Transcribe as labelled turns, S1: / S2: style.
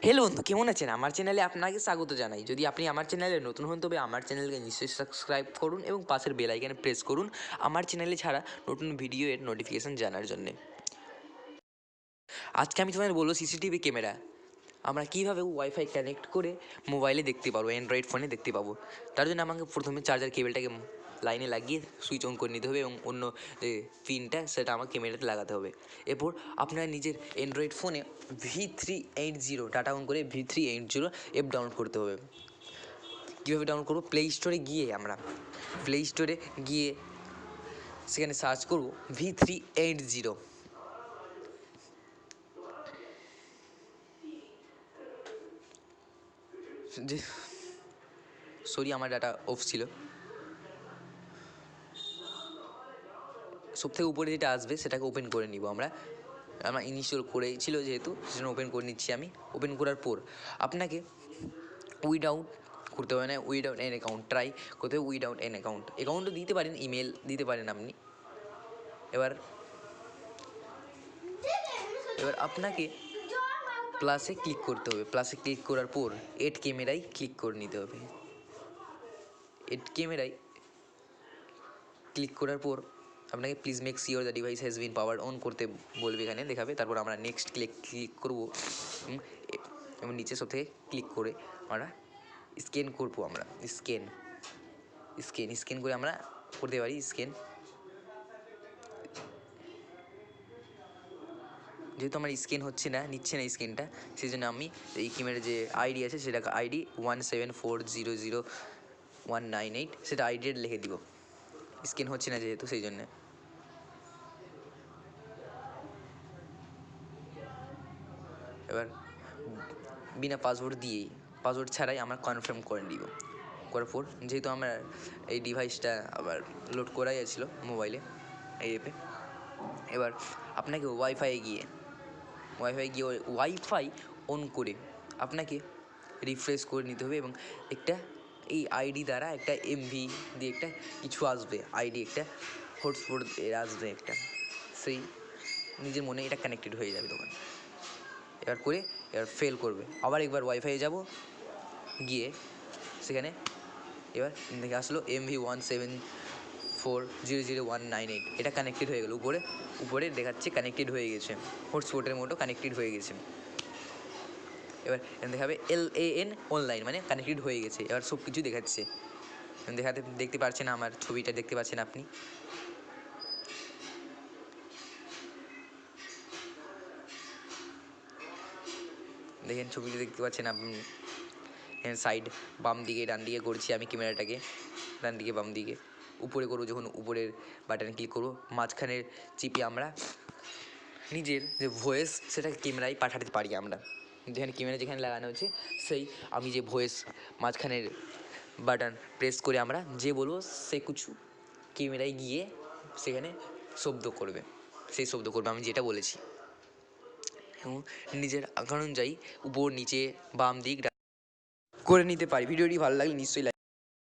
S1: Hello বন্ধু, কেমন আছেন? আমার চ্যানেলে আপনাকে স্বাগত জানাই। যদি আপনি আমার চ্যানেলে নতুন হন তবে আমার চ্যানেলকে নিশ্চয়ই সাবস্ক্রাইব করুন এবং পাশের বেল আইকনে প্রেস করুন আমার চ্যানেলে ছাড়া নতুন ভিডিওর নোটিফিকেশান জানার জন্যে। আজকে আমি তোমাদের বলবো সিসিটিভি ক্যামেরা আমরা কীভাবে ওয়াইফাই কানেক্ট করে মোবাইলে দেখতে পারবো, অ্যান্ড্রয়েড ফোনে দেখতে পাবো। তার জন্য আমাকে প্রথমে চার্জার কেবেলটাকে লাইনে লাগিয়ে সুইচ অন করে নিতে হবে এবং অন্য যে পিনটা সেটা আমার ক্যামেরাতে লাগাতে হবে। এরপর আপনার নিজের অ্যান্ড্রয়েড ফোনে V380 ডাটা অন করে V380 অ্যাপ ডাউনলোড করতে হবে। কীভাবে ডাউনলোড করবো? প্লে স্টোরে গিয়ে সেখানে সার্চ করবো V380। যে সরি, আমার ডাটা অফ ছিল। সবথেকে উপরে যেটা আসবে সেটাকে ওপেন করে নিব। আমরা ইনস্টল করেই ছিল যেহেতু, সেজন্য ওপেন করে নিচ্ছি আমি। ওপেন করার পর আপনাকে উইদাউট করতে হবে না, উইদাউট অ্যান অ্যাকাউন্ট ট্রাই করতে হবে। উইদাউট অ্যান অ্যাকাউন্টও দিতে পারেন, ইমেল দিতে পারেন আপনি। এবার আপনাকে প্লাসে ক্লিক করতে হবে। প্লাসে ক্লিক করার পর এড ক্যামেরায় ক্লিক করে নিতে হবে। এড ক্যামেরায় ক্লিক করার পর আপনাকে please make sure the device has been power on করতে বলবে, এখানে দেখাবে। তারপর আমরা নেক্সট ক্লিক করবো এবং নিচে সব থেকে ক্লিক করে আমরা স্ক্যান করবো। আমরা স্ক্যান করে আমরা করতে পারি স্ক্যান। যেহেতু আমার স্ক্যান নিচ্ছে না স্ক্যানটা, সেই জন্য আমি এই ক্যামেরার যে আইডি আছে সেটাকে আইডি 174000198 সেটা আইডিটা লিখে দিব। স্ক্যান হচ্ছে না যেহেতু, সেই জন্যে। এবার বিনা পাসওয়ার্ড ছাড়াই আমরা কনফার্ম করে নিব। করার পর যেহেতু আমার এই ডিভাইসটা আবার লোড করাই ছিল মোবাইলে এই অ্যাপে, এবার আপনাকে ওয়াইফাই গিয়ে ওয়াইফাই অন করে আপনাকে রিফ্রেশ করে নিতে হবে এবং একটা এই আইডি দ্বারা একটা এমভি দিয়ে একটা কিছু আসবে, আইডি একটা হটস্পট আসবে একটা, সেই নিজের মনে এটা কানেক্টেড হয়ে যাবে তখন। এবার ফেল করবে। আবার একবার ওয়াইফাই যাব, গিয়ে সেখানে এবার দেখে আসলো MV174000198 এটা কানেক্টেড হয়ে গেল। উপরে দেখাচ্ছে কানেক্টেড হয়ে গেছে, হটস্পটের মতো কানেক্টেড হয়ে গেছে। এবার দেখাবে LAN অনলাইন, মানে কানেক্টেড হয়ে গেছে। এবার সব কিছু দেখাচ্ছে, দেখতে পাচ্ছেন আমার ছবিটা, দেখতে পাচ্ছেন আপনি। দেখেন ছবিটা দেখতে পাচ্ছেন আপনি। সাইড বাম দিকে ডান দিকে করছি আমি ক্যামেরাটাকে, ডান দিকে বাম দিকে। উপরে করবো যখন উপরের বাটনে ক্লিক করবো, মাঝখানের চিপে আমরা নিজের যে ভয়েস সেটাকে ক্যামেরায় পাঠাতে পারি। আমরা যেখানে লাগানো হচ্ছে সেই আমি যে ভয়েস মাঝখানের বাটন প্রেস করে আমরা যে বলবো সে কিছু ক্যামেরায় গিয়ে সেখানে সেই শব্দ করবে আমি যেটা বলেছি। এবং নিজের আকার অনুযায়ী উপর নিচে বাম দিক করে নিতে পারি। ভিডিওটি ভালো লাগলে নিশ্চয়ই